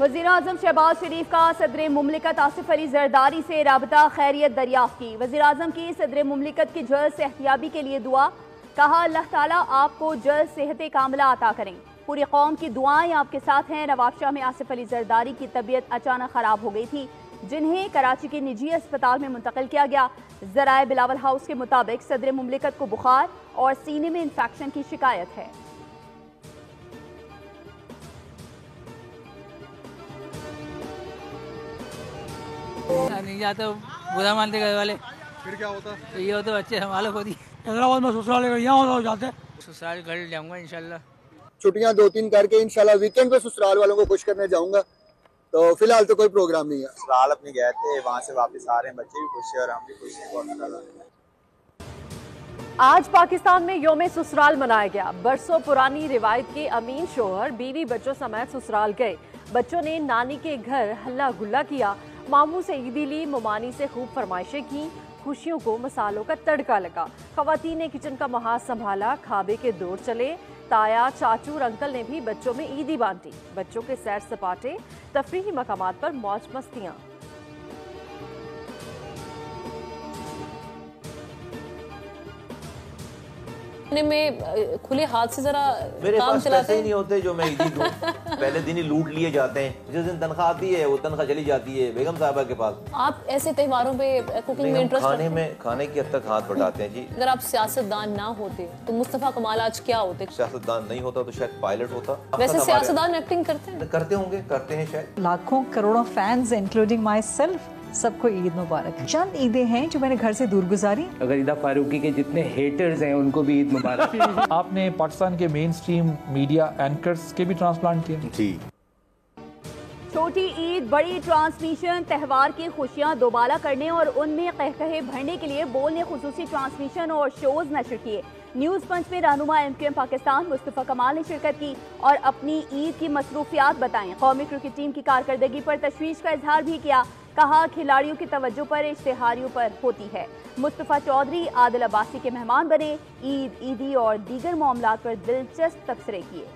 वज़ीर-ए-आज़म शहबाज शरीफ का सदर मुमलिकत आसिफ अली जरदारी से राबता खैरियत दरियाफ्त की। वज़ीर-ए-आज़म की सदर मुमलिकत की जल्द सेहतियाबी के लिए दुआ। कहा अल्लाह ताला आपको जल्द सेहत कामिला अता करें। पूरी कौम की दुआएं आपके साथ हैं। नवाबशाह में आसिफ अली जरदारी की तबीयत अचानक खराब हो गई थी, जिन्हें कराची के निजी अस्पताल में मुंतकिल किया गया। ज़राए बिलावल हाउस के मुताबिक सदर मुमलिकत को बुखार और सीने में इंफेक्शन की शिकायत है। नहीं जाते बुरा मानते घर वाले, फिर क्या होता? तो ये होता बच्चे संभालो खुद ही। हैदराबाद में ससुराल यहाँ होता जाते, ससुराल घर जाऊंगा इंशाल्लाह। छुट्टियां 2-3 करके इंशाल्लाह वीकेंड पे ससुराल वालों को खुश करने जाऊंगा। तो फिलहाल तो कोई प्रोग्राम नहीं है। ससुराल अपने गए थे, वहाँ से वापस आ रहे हैं, बच्चे भी खुश हैं और हम भी खुश हैं। आज पाकिस्तान में योम ससुराल मनाया गया। बरसों पुरानी रिवायत के अमीन शोहर बीवी बच्चों समेत ससुराल गए। बच्चों ने नानी के घर हल्ला गुल्ला किया, मामू से ईदी ली, मुमानी से खूब फरमाइशें की। खुशियों को मसालों का तड़का लगा। खवातीन ने किचन का महाज संभाला, खाबे के दौर चले। ताया, चाचू और अंकल ने भी बच्चों में ईदी बांटी। बच्चों के सैर सपाटे, तफरीही मकामात पर मौज मस्तियां। में खुले हाथ से जरा मेरे काम पास चलाते पैसे ही नहीं होते जो मैं ईदी दूं। पहले दिन ही लूट लिए जाते हैं। जिस दिन तनख्वाह आती है वो तनख्वाह चली जाती है बेगम साहबा के पास। आप ऐसे त्योहारों पे कुकिंग में इंटरेस्ट खाने की हद तक हाथ बढ़ाते हैं जी। अगर आप सियासतदान ना होते तो मुस्तफा कमाल आज क्या होते? सियासतदान नहीं होता तो शायद पायलट होता। वैसे सियासतदान एक्टिंग करते हैं, करते होंगे, करते हैं शायद। लाखों करोड़ों फैंस इंक्लूडिंग माई सेल्फ, सबको ईद मुबारक। चंद ईदें हैं जो मैंने घर से दूर गुजारी। अगर ईदा फारूकी के जितने हेटर्स हैं उनको भी ईद मुबारक। आपने पाकिस्तान के मेन स्ट्रीम मीडिया एंकर्स के भी ट्रांसप्लांट किए जी। छोटी ईद, बड़ी ट्रांसमिशन, त्यौहार की खुशियां दोबाला करने और उनमें कहकहे भरने के लिए बोलने खुसूसी ट्रांसमिशन और शोज नशर किए। न्यूज पंच में रहनुमा MQM पाकिस्तान मुस्तफा कमाल ने शिरकत की और अपनी ईद की मसरूफियात बताएं। कौमी क्रिकेट टीम की कारकर्दगी पर तशवीश का इजहार भी किया। कहा खिलाड़ियों की तवज्जो पर इश्तिहारियों पर होती है। मुस्तफा चौधरी आदिल अब्बासी के मेहमान बने। ईद, ईदी और दीगर मामलात पर दिलचस्प तबसरे किए।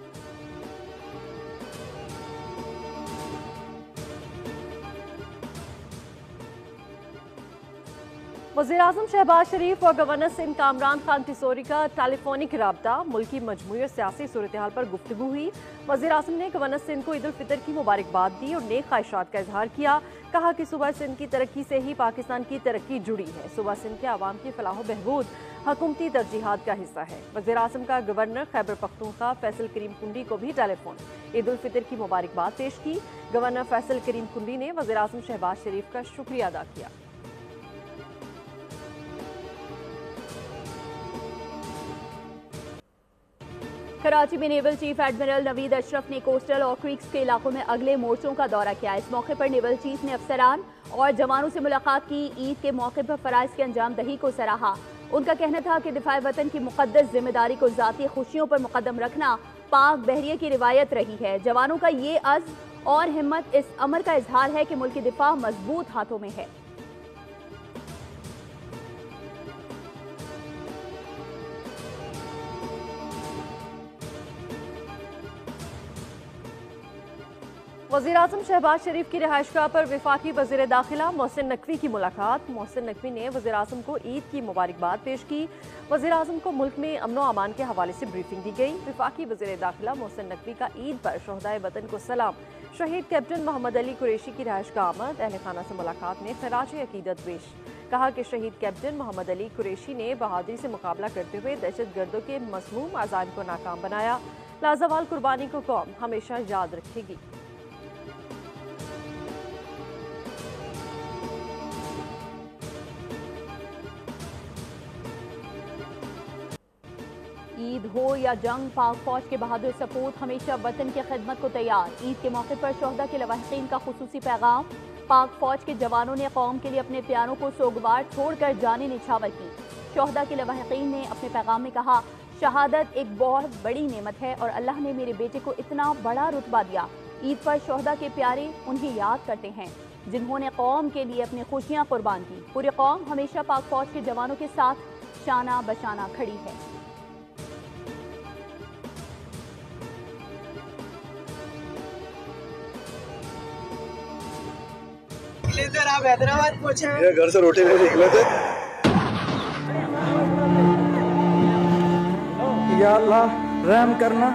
वज़ीर-ए-आज़म शहबाज शरीफ और गवर्नर सिंध कामरान खान तिसोरी का टेलीफोनिक राब्ता, मुल्की मजमूई और सियासी सूरत हाल पर गुफ्तगू हुई। वज़ीर-ए-आज़म ने गवर्नर सिंध को ईद उल फितर की मुबारकबाद दी और नेक ख्वाहिशात का इजहार किया। कहा कि सूबा सिंध की तरक्की से ही पाकिस्तान की तरक्की जुड़ी है। सूबा सिंध के आवाम की फलाह व बहबूद हुकूमती तरजीहात का हिस्सा है। वज़ीर-ए-आज़म का गवर्नर खैबर पख्तूनख्वा फैसल करीम कुंडी को भी टेलीफोन ईद उल फितर की मुबारकबाद पेश की। गवर्नर फैसल करीम कुंडी ने वज़ीर-ए-आज़म शहबाज शरीफ का शुक्रिया अदा किया। कराची में naval chief admiral Naveed Ashraf ने कोस्टल और क्रीक्स के इलाकों में अगले मोर्चों का दौरा किया। इस मौके पर नेवल चीफ ने अफसरान और जवानों से मुलाकात की। ईद के मौके पर फराइज की अंजाम दही को सराहा। उनका कहना था कि दिफाए वतन की मुकद्दस जिम्मेदारी को जाती खुशियों पर मुकद्दम रखना पाक बहरिया की रिवायत रही है। जवानों का ये अज़्म और हिम्मत इस अमर का इजहार है कि मुल्क की दिफा मजबूत हाथों में है। वज़ीर-ए-आज़म शहबाज शरीफ की रिहाइशगाह पर वफाकी वज़ीर दाखिला मोहसिन नकवी की मुलाकात। मोहसिन नकवी ने वज़ीर-ए-आज़म को ईद की मुबारकबाद पेश की। वज़ीर-ए-आज़म को मुल्क में अमन व अमान के हवाले से ब्रीफिंग दी गई। वफाकी वज़ीर दाखिला मोहसिन नकवी का ईद पर शहदाए वतन को सलाम। शहीद कैप्टन मोहम्मद अली कुरैशी की रिहाइशगाह आमद। अहले खाना से मुलाकात में खराज अकीदत पेश। कहा कि शहीद कैप्टन मोहम्मद अली कुरैशी ने बहादुरी से मुकाबला करते हुए दहशत गर्दों के मसमूम अज़ाइम को नाकाम बनाया। लाजवाल कुर्बानी को कौम हमेशा याद रखेगी। ईद हो या जंग, पाक फौज के बहादुर सपूत हमेशा वतन की खिदमत को तैयार। ईद के मौके पर शोहदा के लवाहिकीन का खुसूसी पैगाम। पाक फौज के जवानों ने कौम के लिए अपने प्यारों को सोगवार छोड़कर जाने निछावर की। शोहदा के लवाहिकीन ने अपने पैगाम में कहा, शहादत एक बहुत बड़ी नेमत है और अल्लाह ने मेरे बेटे को इतना बड़ा रुतबा दिया। ईद पर शोहदा के प्यारे उन्हें याद करते हैं जिन्होंने कौम के लिए अपनी खुशियां कुर्बान की। पूरी कौम हमेशा पाक फौज के जवानों के साथ शाना बशाना खड़ी है। निकले थे और आप हैदराबाद पहुंचे हैं। ये घर से रोटी लेने निकले थे। या अल्लाह रहम करना।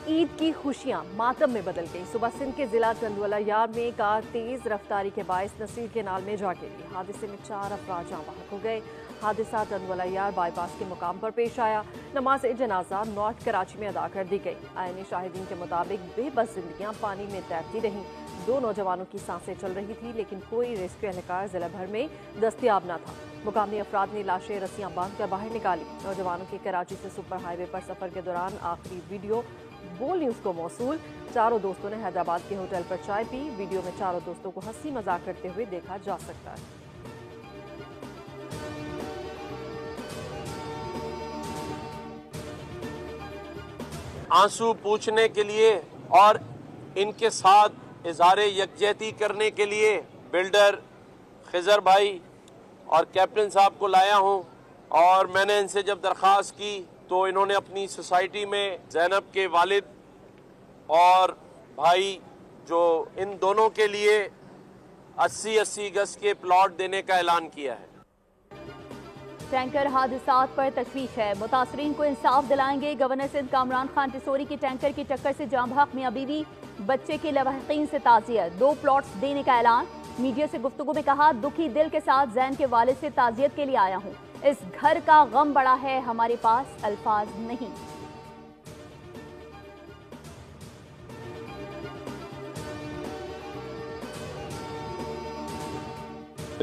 ईद की खुशियां मातम में बदल गई। सुबह सिंध के जिला टंडवाला यार में कार तेज रफ्तारी के बायस नसीर के नाल में जा गिरी। हादसे में 4 अफराद जाँ बहक हो गए। हादसा टंडवाला यार बाईपास के मुकाम पर पेश आया। नमाज जनाजा नॉर्थ कराची में अदा कर दी गई। आईने शाहिदीन के मुताबिक बेबस जिंदगियां पानी में तैरती रहीं। 2 नौजवानों की सांसें चल रही थी, लेकिन कोई रेस्क्यू एहलकार जिला भर में दस्तियाब न था। मुकामी अफराद ने लाशें रस्सियां बांध कर बाहर निकाली। नौजवानों के कराची से सुपर हाईवे पर सफर के दौरान आखिरी वीडियो बोल न्यूज़ को मौसूल। चारों दोस्तों ने हैदराबाद के होटल पर चाय पी। वीडियो में चारों दोस्तों को हंसी मजाक करते हुए देखा जा सकता है। आंसू पूछने के लिए और इनके साथ इजहार यकजहती करने के लिए बिल्डर खिजर भाई और कैप्टन साहब को लाया हूं। और मैंने इनसे जब दरख्वास्त की तो इन्होंने अपनी सोसाइटी में ज़ैनब के वालिद और भाई जो इन दोनों के लिए 80-80 गज के प्लॉट देने का ऐलान किया है। टैंकर हादसात पर तशवीश है। मुतासरीन को इंसाफ दिलाएंगे। गवर्नर सिंध कामरान खान टिसोरी की टैंकर की टक्कर से जाँ बहक मियां बीवी बच्चे के लवाहिकीन से ताज़ियत। 2 प्लॉट्स देने का ऐलान। मीडिया से गुफ्तगू में कहा, दुखी दिल के साथ जैन के वालिद से ताज़ियत के लिए आया हूँ। इस घर का गम बड़ा है, हमारे पास अल्फाज नहीं।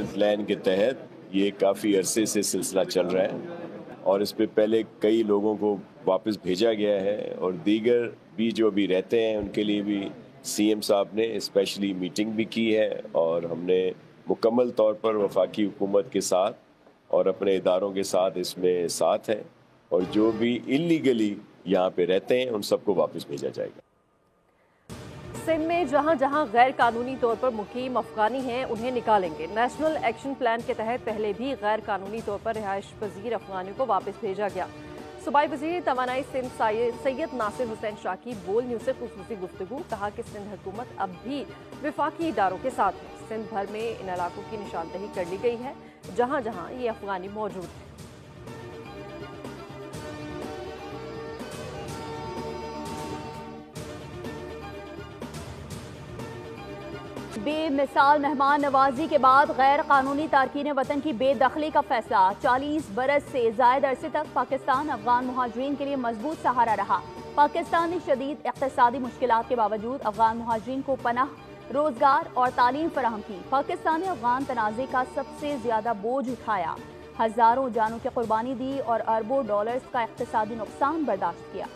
प्लान के तहत ये काफ़ी अरसे से सिलसिला चल रहा है और इस पे पहले कई लोगों को वापस भेजा गया है और दीगर भी जो भी रहते हैं उनके लिए भी सीएम साहब ने स्पेशली मीटिंग भी की है और हमने मुकम्मल तौर पर वफाकी हुकूमत के साथ और अपने इदारों के साथ इसमें साथ है और जो भी इलीगली यहाँ पे रहते हैं उन सबको वापस भेजा जाएगा। सिंध में जहां जहां गैर कानूनी तौर पर मुकीम अफगानी हैं उन्हें निकालेंगे। नेशनल एक्शन प्लान के तहत पहले भी गैर कानूनी तौर पर रिहाइश पजीर अफगानियों को वापस भेजा गया। सूबाई वज़ीर तवानाई सिंध सैयद नासिर हुसैन शाह की बोल न्यूज़ से खुसूसी गुफ्तगू। कहा कि सिंध हुकूमत अब भी विफाकी इदारों के साथ है। सिंध भर में इन इलाकों की निशानदही कर ली गई है जहां जहां ये अफगानी मौजूद है। बेमिसाल मेहमान नवाजी के बाद गैर कानूनी तारकीन वतन की बेदखली का फैसला। 40 बरस से जायद अरसे तक पाकिस्तान अफगान मुहाजिरीन के लिए मजबूत सहारा रहा। पाकिस्तान ने शदीद इक़्तिसादी मुश्किलात के बावजूद अफगान मुहाजिरीन को पनाह, रोजगार और तालीम फराहम की। पाकिस्तान ने अफगान तनाज़े का सबसे ज्यादा बोझ उठाया, हजारों जानों की कुर्बानी दी और अरबों डॉलर्स का इक़्तिसादी नुकसान बर्दाश्त किया।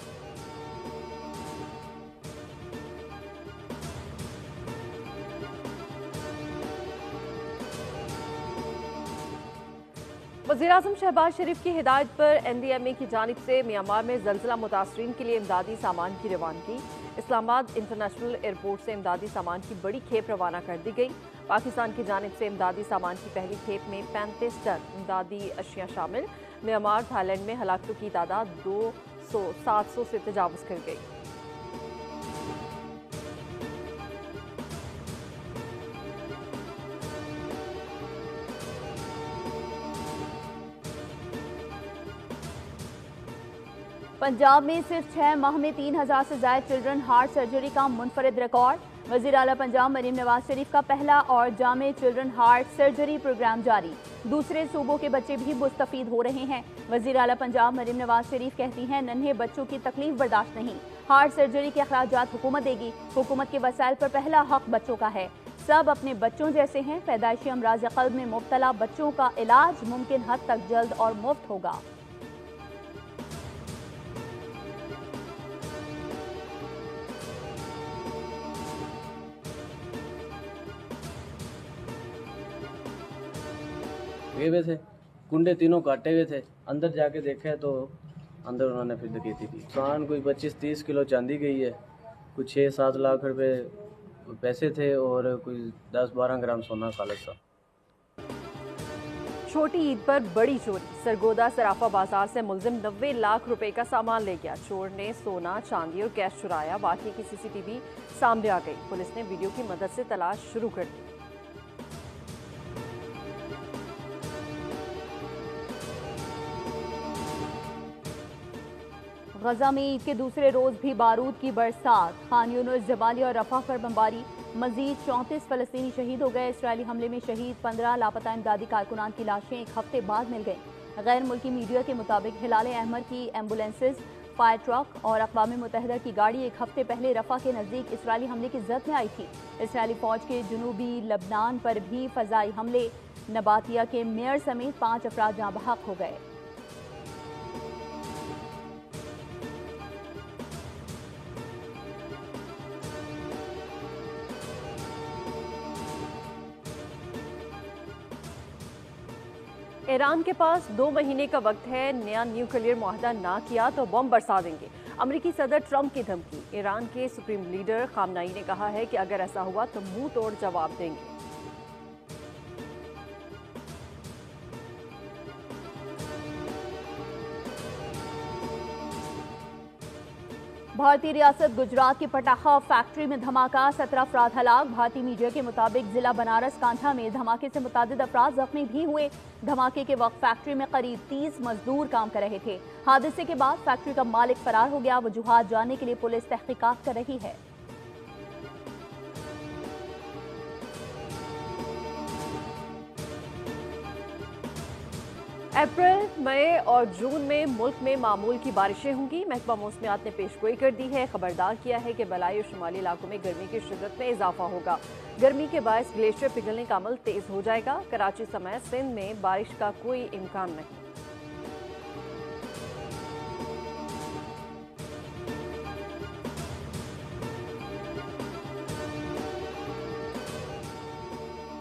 वज़ीर-ए-आज़म शहबाज शरीफ की हिदायत पर NDMA की जानिब से म्यांमार में ज़लज़ला मुतासरीन के लिए इमदादी सामान की रवानगी। इस्लामाबाद इंटरनेशनल एयरपोर्ट से इमदादी सामान की बड़ी खेप रवाना कर दी गई। पाकिस्तान की जानिब से इमदादी सामान की पहली खेप में 35 टन इमदादी अशिया शामिल। म्यांमार थाईलैंड में हलाकतों की तादाद 700 से तजावुज़ कर गई। पंजाब में सिर्फ 6 माह में 3000 से ज्यादा चिल्ड्रन हार्ट सर्जरी का मुनफरिद रिकॉर्ड। वज़ीर आला पंजाब मरीम नवाज शरीफ का पहला और जामे चिल्ड्रन हार्ट सर्जरी प्रोग्राम जारी। दूसरे सूबों के बच्चे भी मुस्तफीद हो रहे हैं। वज़ीर आला पंजाब मरीम नवाज शरीफ कहती हैं, नन्हे बच्चों की तकलीफ बर्दाश्त नहीं। हार्ट सर्जरी के अखराजात हुकूमत देगी। हुकूमत के वसाइल पर पहला हक बच्चों का है। सब अपने बच्चों जैसे हैं। पैदाइशी अमराज क़ल्ब में मुब्तला बच्चों का इलाज मुमकिन हद तक जल्द और मुफ्त होगा। हुए थे, कुंडे तीनों काटे हुए थे। अंदर जाके देखा तो अंदर उन्होंने फिर डकैती की। नुकसान कोई 25-30 किलो चांदी गई है, कुछ 6-7 लाख रुपए पैसे थे और कोई 10-12 ग्राम सोना खालिस था। छोटी ईद पर बड़ी चोरी। सरगोदा सराफा बाजार से मुलजिम 90 लाख रुपए का सामान ले गया। चोर ने सोना, चांदी और कैश चुराया। वाकई की सीसीटीवी सामने आ गई। पुलिस ने वीडियो की मदद से तलाश शुरू कर दी। गजा में ईद के दूसरे रोज भी बारूद की बरसात। खान यूनिस, जबाली और रफा पर बमबारी। मजीद 34 फलस्तीनी शहीद हो गए। इसराइली हमले में शहीद 15 लापता इमदादी कारकुनान की लाशें एक हफ्ते बाद मिल गईं। गैर मुल्की मीडिया के मुताबिक हिलाल अहमर की एम्बुलेंसेज, फायर ट्रक और अक़वाम मुत्तहिदा की गाड़ी एक हफ्ते पहले रफा के नज़दीक इसराइली हमले की जद में आई थी। इसराइली फौज के जनूबी लबनान पर भी फ़ज़ाई हमले। नबातिया के मेयर समेत 5 अफराद जाँ बहक हो गए। ईरान के पास 2 महीने का वक्त है। नया न्यूक्लियर मुआहदा ना किया तो बम बरसा देंगे। अमेरिकी सदर ट्रंप की धमकी। ईरान के सुप्रीम लीडर खामनाई ने कहा है कि अगर ऐसा हुआ तो मुंह तोड़ जवाब देंगे। भारतीय रियासत गुजरात की पटाखा फैक्ट्री में धमाका, 17 अफराद हलाक। भारतीय मीडिया के मुताबिक जिला बनारस कांठा में धमाके से मुतादिद अफराद जख्मी भी हुए। धमाके के वक्त फैक्ट्री में करीब 30 मजदूर काम कर रहे थे। हादसे के बाद फैक्ट्री का मालिक फरार हो गया। वजूहात जानने के लिए पुलिस तहकीकात कर रही है। अप्रैल, मई और जून में मुल्क में मामूल की बारिशें होंगी। महकमा मौसमियात ने पेशगोई कर दी है। खबरदार किया है कि बलाई और शुमाली इलाकों में गर्मी की शिद्दत में इजाफा होगा। गर्मी के बायस ग्लेशियर पिघलने का अमल तेज हो जाएगा। कराची समेत सिंध में बारिश का कोई इम्कान नहीं।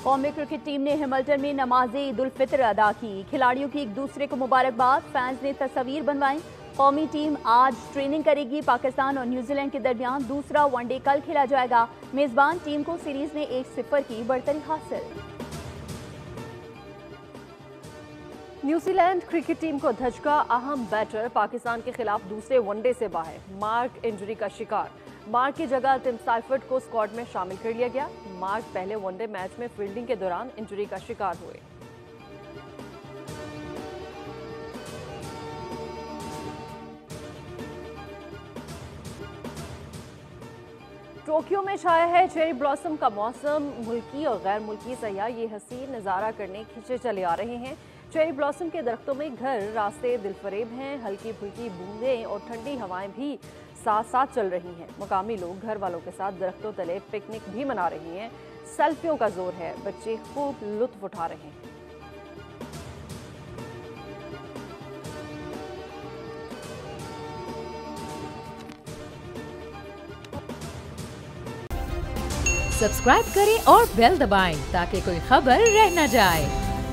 कौमी क्रिकेट टीम ने हैमिल्टन में नमाज ईद उल फितर अदा की। खिलाड़ियों की एक दूसरे को मुबारकबाद। फैंस ने तस्वीर बनवाई। कौमी टीम आज ट्रेनिंग करेगी। पाकिस्तान और न्यूजीलैंड के दरमियान दूसरा वनडे कल खेला जाएगा। मेजबान टीम को सीरीज में 1-0 की बढ़तरी हासिल। न्यूजीलैंड क्रिकेट टीम को धचका। अहम बैटर पाकिस्तान के खिलाफ दूसरे वनडे से बाहर। मार्क इंजरी का शिकार। मार्क की जगह टिम साइफर्ट को स्क्वाड में शामिल कर लिया गया। मार्क पहले वनडे मैच में फील्डिंग के दौरान इंजरी का शिकार हुए। टोक्यो में छाया है चेरी ब्लॉसम का मौसम। मुल्की और गैर मुल्की सयाह ये हसीन नज़ारा करने खींचे चले आ रहे हैं। चेरी ब्लॉसम के दरख्तों में घर, रास्ते दिलफरेब हैं। हल्की फुल्की बूंदें और ठंडी हवाएं भी साथ साथ चल रही हैं। मुकामी लोग घर वालों के साथ दरख्तों तले पिकनिक भी मना रही हैं। सेल्फियों का जोर है। बच्चे खूब लुत्फ उठा रहे हैं। सब्सक्राइब करें और बेल दबाएं ताकि कोई खबर रह न जाए।